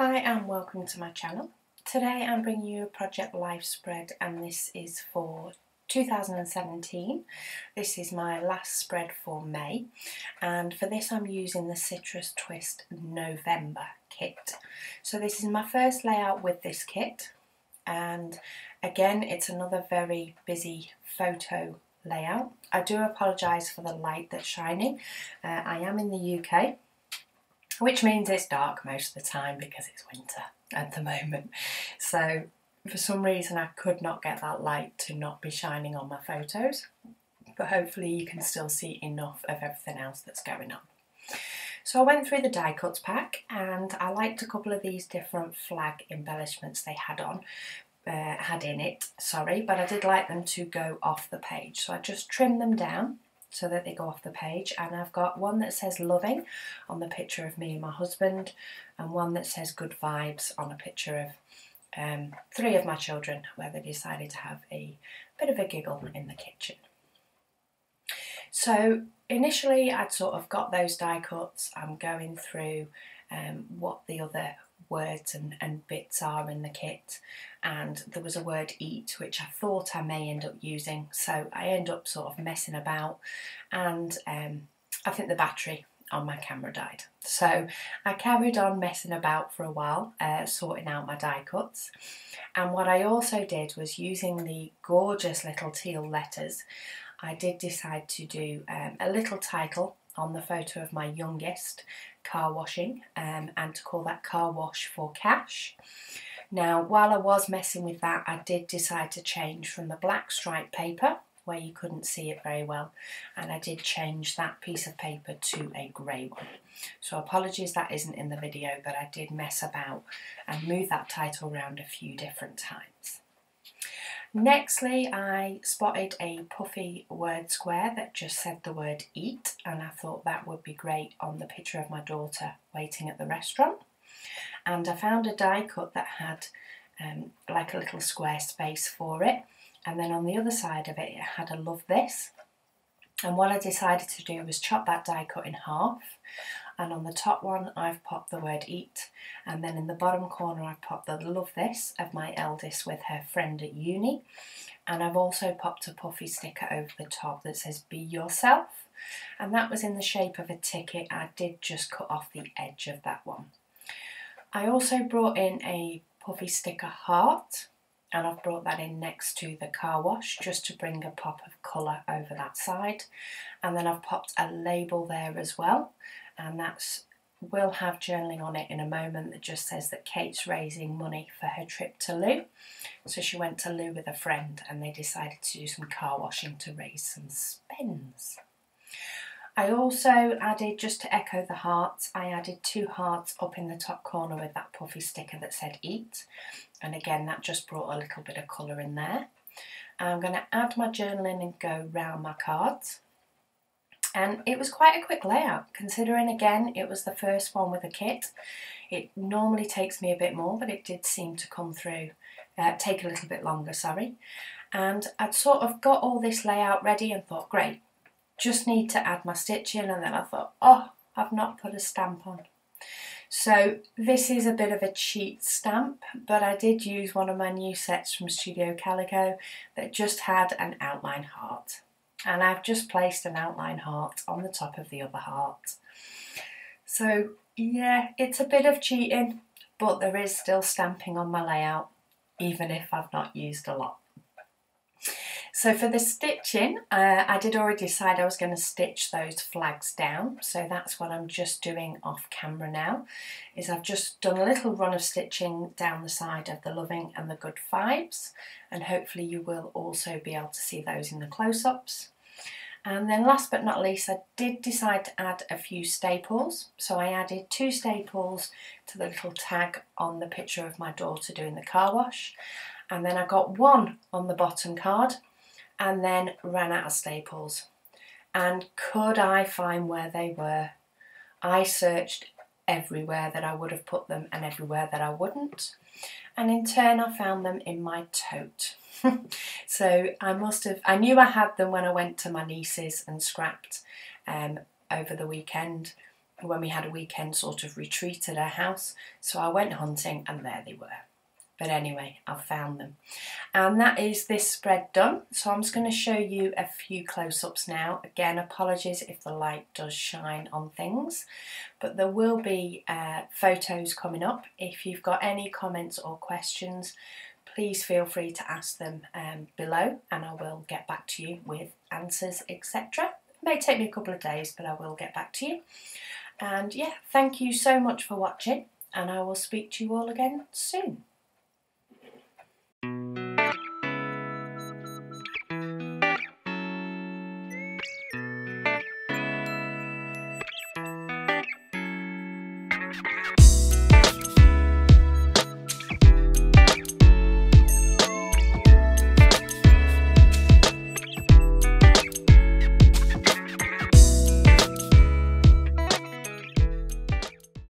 Hi and welcome to my channel. Today I'm bringing you a Project Life spread and this is for 2017. This is my last spread for May and for this I'm using the Citrus Twist November kit. So this is my first layout with this kit and again it's another very busy photo layout. I do apologise for the light that's shining. I am in the UK, which means it's dark most of the time because it's winter at the moment. So for some reason I could not get that light to not be shining on my photos, but hopefully you can still see enough of everything else that's going on. So I went through the die cuts pack and I liked a couple of these different flag embellishments they had in it, but I did like them to go off the page. So I just trimmed them down so that they go off the page, and I've got one that says loving on the picture of me and my husband, and one that says good vibes on a picture of three of my children where they decided to have a bit of a giggle in the kitchen. So initially I'd sort of got those die cuts. I'm going through what the other words and bits are in the kit, and there was a word eat which I thought I may end up using, so I end up sort of messing about, and I think the battery on my camera died, so I carried on messing about for a while, sorting out my die cuts. And what I also did was, using the gorgeous little teal letters, I did decide to do a little title on the photo of my youngest car washing, and to call that Car Wash for Cash. Now while I was messing with that, I did decide to change from the black stripe paper where you couldn't see it very well, and I did change that piece of paper to a grey one. So apologies that isn't in the video, but I did mess about and move that title around a few different times. Nextly, I spotted a puffy word square that just said the word eat, and I thought that would be great on the picture of my daughter waiting at the restaurant. And I found a die cut that had like a little square space for it, and then on the other side of it, it had a love this. And what I decided to do was chop that die cut in half, and on the top one I've popped the word eat, and then in the bottom corner I've popped the love this of my eldest with her friend at uni, and I've also popped a puffy sticker over the top that says be yourself, and that was in the shape of a ticket. I did just cut off the edge of that one. I also brought in a puffy sticker heart, and I've brought that in next to the car wash just to bring a pop of colour over that side. And then I've popped a label there as well, and that's will have journaling on it in a moment that just says that Kate's raising money for her trip to Lou. So she went to Lou with a friend and they decided to do some car washing to raise some spends. I also added, just to echo the hearts, I added 2 hearts up in the top corner with that puffy sticker that said eat, and again that just brought a little bit of colour in there. I'm going to add my journaling and go round my cards, and it was quite a quick layout considering again it was the first one with a kit. It normally takes me a bit more, but it did seem to come through, take a little bit longer, and I'd sort of got all this layout ready and thought great, just need to add my stitching, and then I thought, oh, I've not put a stamp on. So this is a bit of a cheat stamp, but I did use one of my new sets from Studio Calico that just had an outline heart, and I've just placed an outline heart on the top of the other heart. So yeah, it's a bit of cheating, but there is still stamping on my layout even if I've not used a lot. So for the stitching, I did already decide I was going to stitch those flags down, so that's what I'm just doing off camera now, is I've just done a little run of stitching down the side of the loving and the good vibes, and hopefully you will also be able to see those in the close-ups. And then last but not least, I did decide to add a few staples, so I added 2 staples to the little tag on the picture of my daughter doing the car wash, and then I got 1 on the bottom card, and then ran out of staples. And could I find where they were? I searched everywhere that I would have put them and everywhere that I wouldn't, and in turn I found them in my tote. So I knew I had them when I went to my niece's and scrapped over the weekend, when we had a weekend sort of retreat at our house. So I went hunting and there they were. But anyway, I found them. And that is this spread done. So I'm just going to show you a few close-ups now. Again, apologies if the light does shine on things, but there will be photos coming up. If you've got any comments or questions, please feel free to ask them below, and I will get back to you with answers, etc. It may take me a couple of days, but I will get back to you. And yeah, thank you so much for watching, and I will speak to you all again soon.